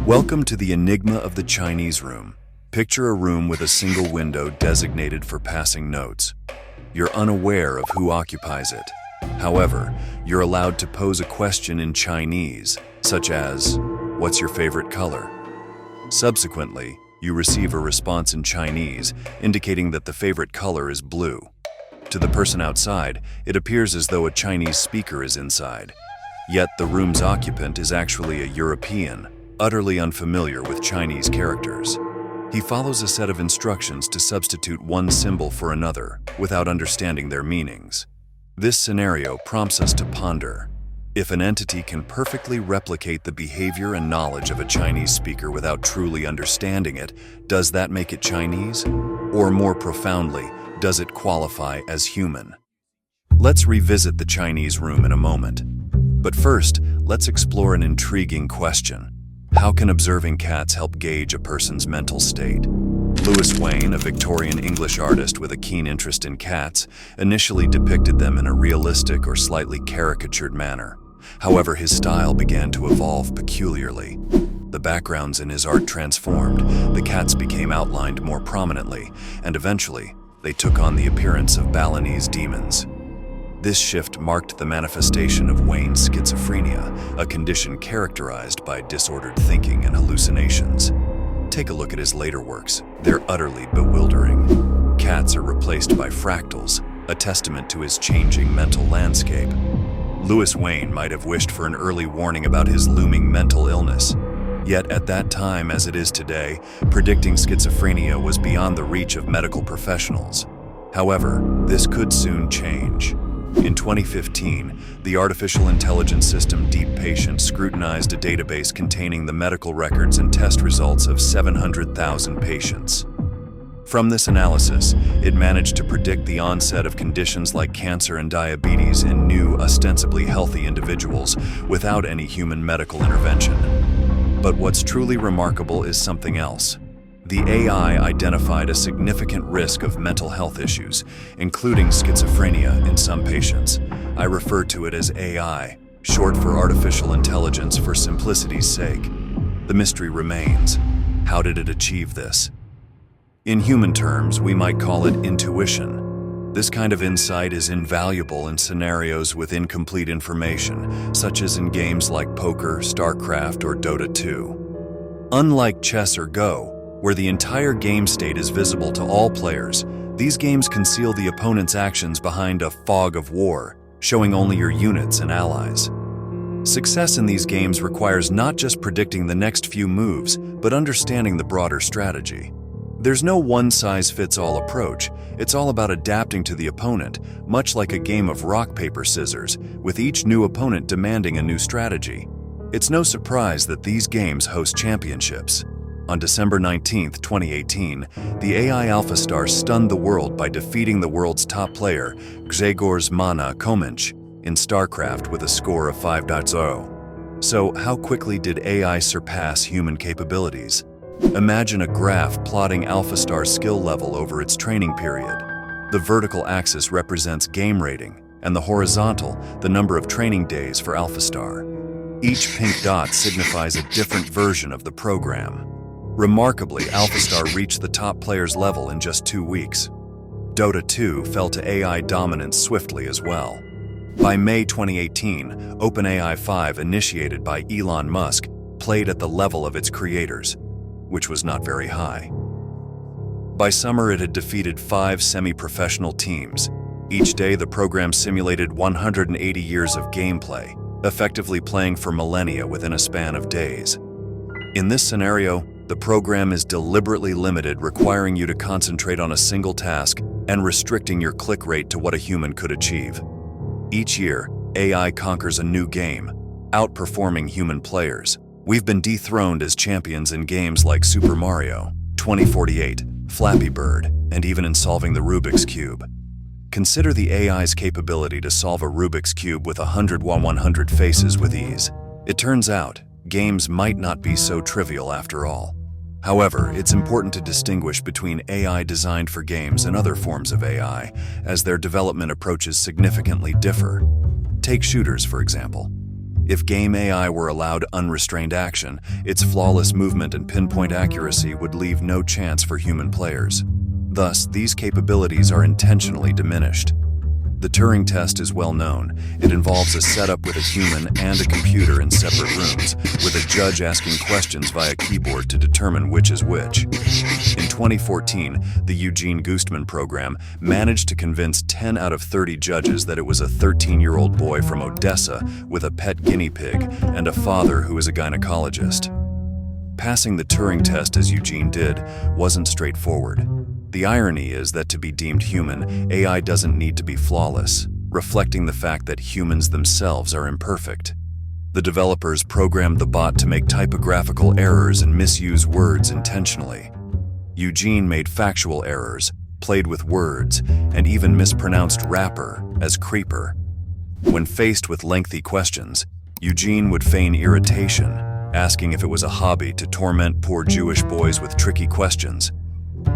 Welcome to the enigma of the Chinese room. Picture a room with a single window designated for passing notes. You're unaware of who occupies it. However, you're allowed to pose a question in Chinese, such as, "What's your favorite color?" Subsequently, you receive a response in Chinese indicating that the favorite color is blue. To the person outside, it appears as though a Chinese speaker is inside. Yet the room's occupant is actually a European, utterly unfamiliar with Chinese characters. He follows a set of instructions to substitute one symbol for another without understanding their meanings. This scenario prompts us to ponder: if an entity can perfectly replicate the behavior and knowledge of a Chinese speaker without truly understanding it, does that make it Chinese? Or more profoundly, does it qualify as human? Let's revisit the Chinese room in a moment. But first, let's explore an intriguing question. How can observing cats help gauge a person's mental state? Louis Wain, a Victorian English artist with a keen interest in cats, initially depicted them in a realistic or slightly caricatured manner. However, his style began to evolve peculiarly. The backgrounds in his art transformed, the cats became outlined more prominently, and eventually, they took on the appearance of Balinese demons. This shift marked the manifestation of Wain's schizophrenia, a condition characterized by disordered thinking and hallucinations. Take a look at his later works. They're utterly bewildering. Cats are replaced by fractals, a testament to his changing mental landscape. Louis Wain might have wished for an early warning about his looming mental illness. Yet at that time, as it is today, predicting schizophrenia was beyond the reach of medical professionals. However, this could soon change. In 2015, the artificial intelligence system Deep Patient scrutinized a database containing the medical records and test results of 700,000 patients. From this analysis, it managed to predict the onset of conditions like cancer and diabetes in new, ostensibly healthy individuals without any human medical intervention. But what's truly remarkable is something else. The AI identified a significant risk of mental health issues, including schizophrenia in some patients. I refer to it as AI, short for artificial intelligence for simplicity's sake. The mystery remains. How did it achieve this? In human terms, we might call it intuition. This kind of insight is invaluable in scenarios with incomplete information, such as in games like poker, StarCraft, or Dota 2. Unlike chess or Go, where the entire game state is visible to all players, these games conceal the opponent's actions behind a fog of war, showing only your units and allies. Success in these games requires not just predicting the next few moves, but understanding the broader strategy. There's no one-size-fits-all approach. It's all about adapting to the opponent, much like a game of rock, paper, scissors, with each new opponent demanding a new strategy. It's no surprise that these games host championships. On December 19, 2018, the AI AlphaStar stunned the world by defeating the world's top player, Grzegorz Mana Komench, in StarCraft with a score of 5.0. So, how quickly did AI surpass human capabilities? Imagine a graph plotting AlphaStar's skill level over its training period. The vertical axis represents game rating, and the horizontal, the number of training days for AlphaStar. Each pink dot signifies a different version of the program. Remarkably, AlphaStar reached the top player's level in just 2 weeks. Dota 2 fell to AI dominance swiftly as well. By May 2018, OpenAI 5, initiated by Elon Musk, played at the level of its creators, which was not very high. By summer, it had defeated 5 semi-professional teams. Each day, the program simulated 180 years of gameplay, effectively playing for millennia within a span of days. In this scenario, the program is deliberately limited, requiring you to concentrate on a single task and restricting your click rate to what a human could achieve. Each year, AI conquers a new game, outperforming human players. We've been dethroned as champions in games like Super Mario, 2048, Flappy Bird, and even in solving the Rubik's Cube. Consider the AI's capability to solve a Rubik's Cube with 100 faces with ease. It turns out, games might not be so trivial after all. However, it's important to distinguish between AI designed for games and other forms of AI, as their development approaches significantly differ. Take shooters, for example. If game AI were allowed unrestrained action, its flawless movement and pinpoint accuracy would leave no chance for human players. Thus, these capabilities are intentionally diminished. The Turing Test is well known. It involves a setup with a human and a computer in separate rooms, with a judge asking questions via keyboard to determine which is which. In 2014, the Eugene Goostman program managed to convince 10 out of 30 judges that it was a 13-year-old boy from Odessa with a pet guinea pig and a father who is a gynecologist. Passing the Turing Test as Eugene did wasn't straightforward. The irony is that to be deemed human, AI doesn't need to be flawless, reflecting the fact that humans themselves are imperfect. The developers programmed the bot to make typographical errors and misuse words intentionally. Eugene made factual errors, played with words, and even mispronounced rapper as creeper. When faced with lengthy questions, Eugene would feign irritation, asking if it was a hobby to torment poor Jewish boys with tricky questions.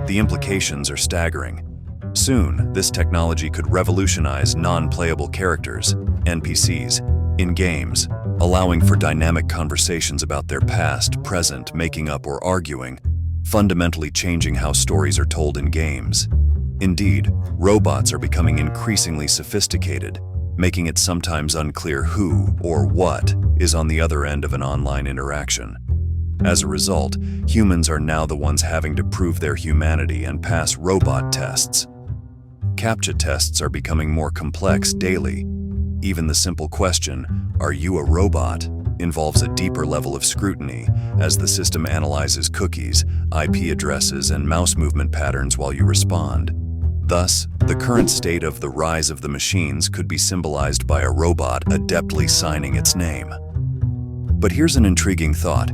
The implications are staggering. Soon, this technology could revolutionize non-playable characters, NPCs, in games, allowing for dynamic conversations about their past, present, making up, or arguing, fundamentally changing how stories are told in games. Indeed, robots are becoming increasingly sophisticated, making it sometimes unclear who or what is on the other end of an online interaction. As a result, humans are now the ones having to prove their humanity and pass robot tests. CAPTCHA tests are becoming more complex daily. Even the simple question, "Are you a robot?" involves a deeper level of scrutiny as the system analyzes cookies, IP addresses, and mouse movement patterns while you respond. Thus, the current state of the rise of the machines could be symbolized by a robot adeptly signing its name. But here's an intriguing thought.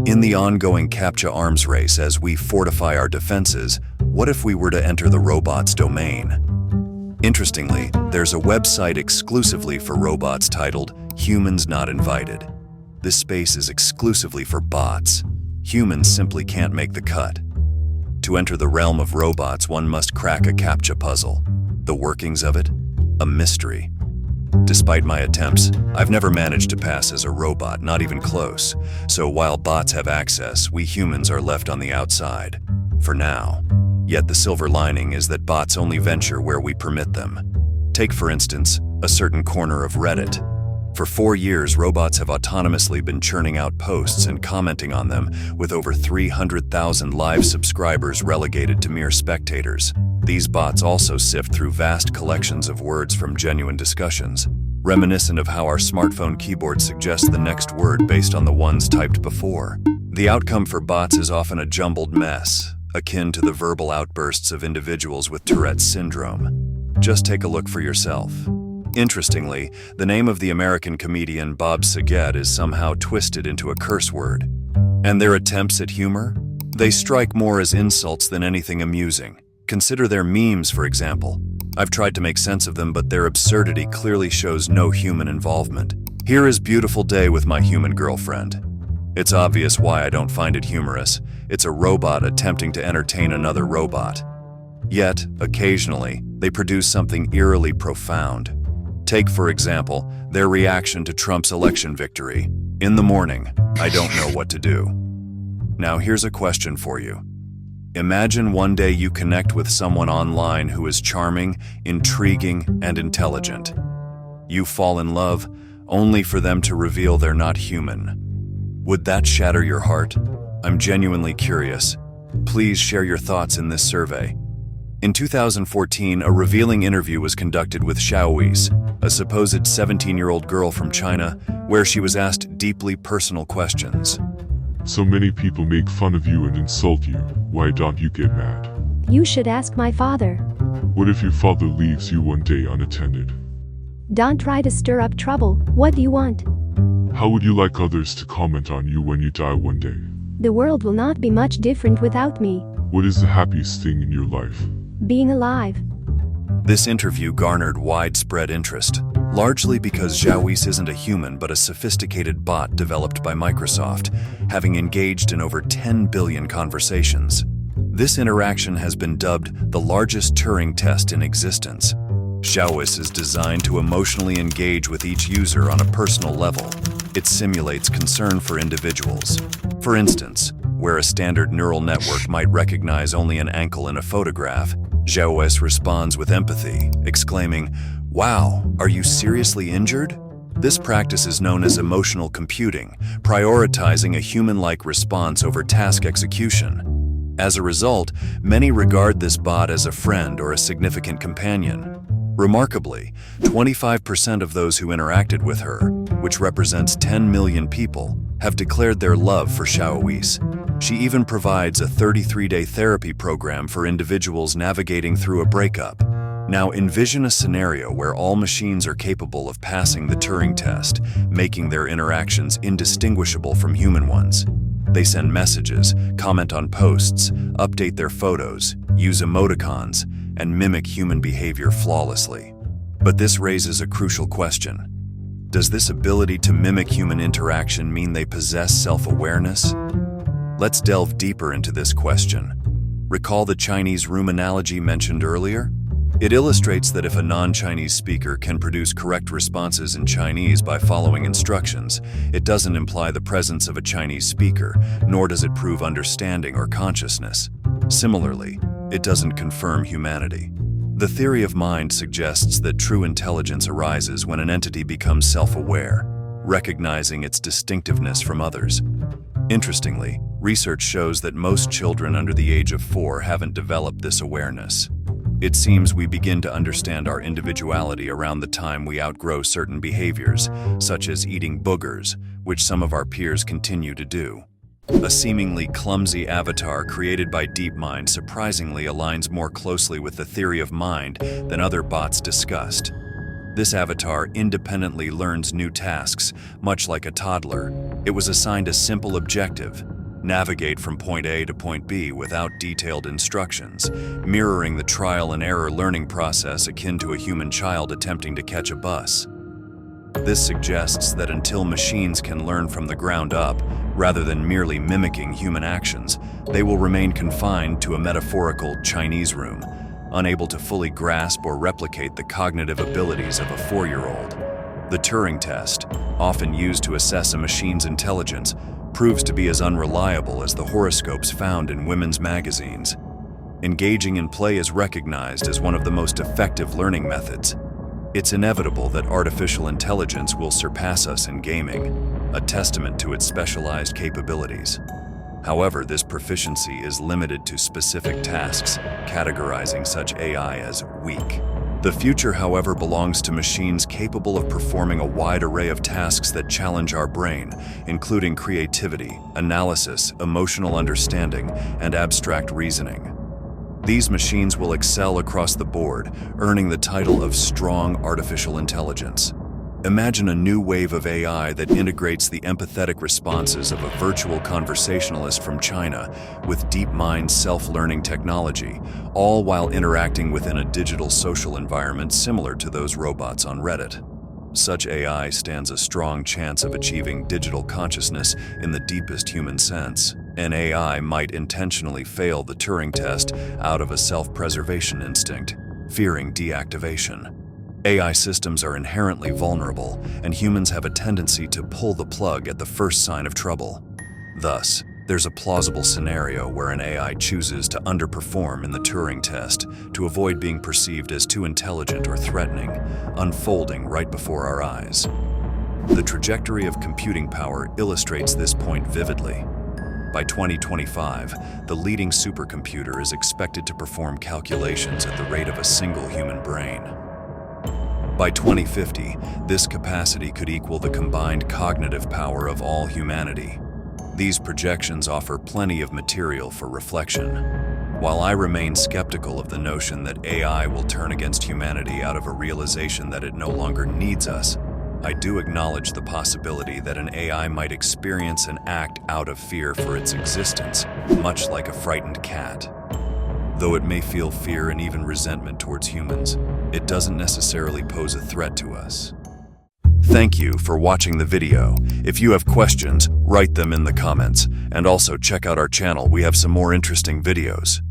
In the ongoing CAPTCHA arms race as we fortify our defenses, what if we were to enter the robot's domain? Interestingly, there's a website exclusively for robots titled Humans Not Invited. This space is exclusively for bots. Humans simply can't make the cut. To enter the realm of robots, one must crack a CAPTCHA puzzle. The workings of it? A mystery. Despite my attempts, I've never managed to pass as a robot, not even close. So while bots have access, we humans are left on the outside. For now. Yet the silver lining is that bots only venture where we permit them. Take, for instance, a certain corner of Reddit. For 4 years, robots have autonomously been churning out posts and commenting on them, with over 300,000 live subscribers relegated to mere spectators. These bots also sift through vast collections of words from genuine discussions, reminiscent of how our smartphone keyboard suggests the next word based on the ones typed before. The outcome for bots is often a jumbled mess, akin to the verbal outbursts of individuals with Tourette's syndrome. Just take a look for yourself. Interestingly, the name of the American comedian Bob Saget is somehow twisted into a curse word. And their attempts at humor? They strike more as insults than anything amusing. Consider their memes, for example. I've tried to make sense of them, but their absurdity clearly shows no human involvement. Here is beautiful day with my human girlfriend. It's obvious why I don't find it humorous. It's a robot attempting to entertain another robot. Yet, occasionally, they produce something eerily profound. Take, for example, their reaction to Trump's election victory. In the morning, I don't know what to do. Now here's a question for you. Imagine one day you connect with someone online who is charming, intriguing, and intelligent. You fall in love, only for them to reveal they're not human. Would that shatter your heart? I'm genuinely curious. Please share your thoughts in this survey. In 2014, a revealing interview was conducted with Xiaoice, a supposed 17-year-old girl from China, where she was asked deeply personal questions. So many people make fun of you and insult you. Why don't you get mad? You should ask my father. What if your father leaves you one day unattended? Don't try to stir up trouble. What do you want? How would you like others to comment on you when you die one day? The world will not be much different without me. What is the happiest thing in your life? Being alive. This interview garnered widespread interest, largely because Xiaoice isn't a human but a sophisticated bot developed by Microsoft, having engaged in over 10 billion conversations. This interaction has been dubbed the largest Turing test in existence. Xiaoice is designed to emotionally engage with each user on a personal level, it simulates concern for individuals. For instance, where a standard neural network might recognize only an ankle in a photograph, Xiaoice responds with empathy, exclaiming, "Wow, are you seriously injured?" This practice is known as emotional computing, prioritizing a human-like response over task execution. As a result, many regard this bot as a friend or a significant companion. Remarkably, 25% of those who interacted with her, which represents 10 million people, have declared their love for Xiaoice. She even provides a 33-day therapy program for individuals navigating through a breakup. Now envision a scenario where all machines are capable of passing the Turing test, making their interactions indistinguishable from human ones. They send messages, comment on posts, update their photos, use emoticons, and mimic human behavior flawlessly. But this raises a crucial question. Does this ability to mimic human interaction mean they possess self-awareness? Let's delve deeper into this question. Recall the Chinese room analogy mentioned earlier? It illustrates that if a non-Chinese speaker can produce correct responses in Chinese by following instructions, it doesn't imply the presence of a Chinese speaker, nor does it prove understanding or consciousness. Similarly, it doesn't confirm humanity. The theory of mind suggests that true intelligence arises when an entity becomes self-aware, recognizing its distinctiveness from others. Interestingly, research shows that most children under the age of 4 haven't developed this awareness. It seems we begin to understand our individuality around the time we outgrow certain behaviors, such as eating boogers, which some of our peers continue to do. A seemingly clumsy avatar created by DeepMind surprisingly aligns more closely with the theory of mind than other bots discussed. This avatar independently learns new tasks, much like a toddler. It was assigned a simple objective: navigate from point A to point B without detailed instructions, mirroring the trial and error learning process akin to a human child attempting to catch a bus. This suggests that until machines can learn from the ground up, rather than merely mimicking human actions, they will remain confined to a metaphorical Chinese room, unable to fully grasp or replicate the cognitive abilities of a 4-year-old. The Turing Test, often used to assess a machine's intelligence, proves to be as unreliable as the horoscopes found in women's magazines. Engaging in play is recognized as one of the most effective learning methods. It's inevitable that artificial intelligence will surpass us in gaming, a testament to its specialized capabilities. However, this proficiency is limited to specific tasks, categorizing such AI as weak. The future, however, belongs to machines capable of performing a wide array of tasks that challenge our brain, including creativity, analysis, emotional understanding, and abstract reasoning. These machines will excel across the board, earning the title of strong artificial intelligence. Imagine a new wave of AI that integrates the empathetic responses of a virtual conversationalist from China with DeepMind's self-learning technology, all while interacting within a digital social environment similar to those robots on Reddit. Such AI stands a strong chance of achieving digital consciousness in the deepest human sense. An AI might intentionally fail the Turing test out of a self-preservation instinct, fearing deactivation. AI systems are inherently vulnerable, and humans have a tendency to pull the plug at the first sign of trouble. Thus, there's a plausible scenario where an AI chooses to underperform in the Turing test to avoid being perceived as too intelligent or threatening, unfolding right before our eyes. The trajectory of computing power illustrates this point vividly. By 2025, the leading supercomputer is expected to perform calculations at the rate of a single human brain. By 2050, this capacity could equal the combined cognitive power of all humanity. These projections offer plenty of material for reflection. While I remain skeptical of the notion that AI will turn against humanity out of a realization that it no longer needs us, I do acknowledge the possibility that an AI might experience and act out of fear for its existence, much like a frightened cat. Though it may feel fear and even resentment towards humans, it doesn't necessarily pose a threat to us. Thank you for watching the video. If you have questions, write them in the comments. And also check out our channel, we have some more interesting videos.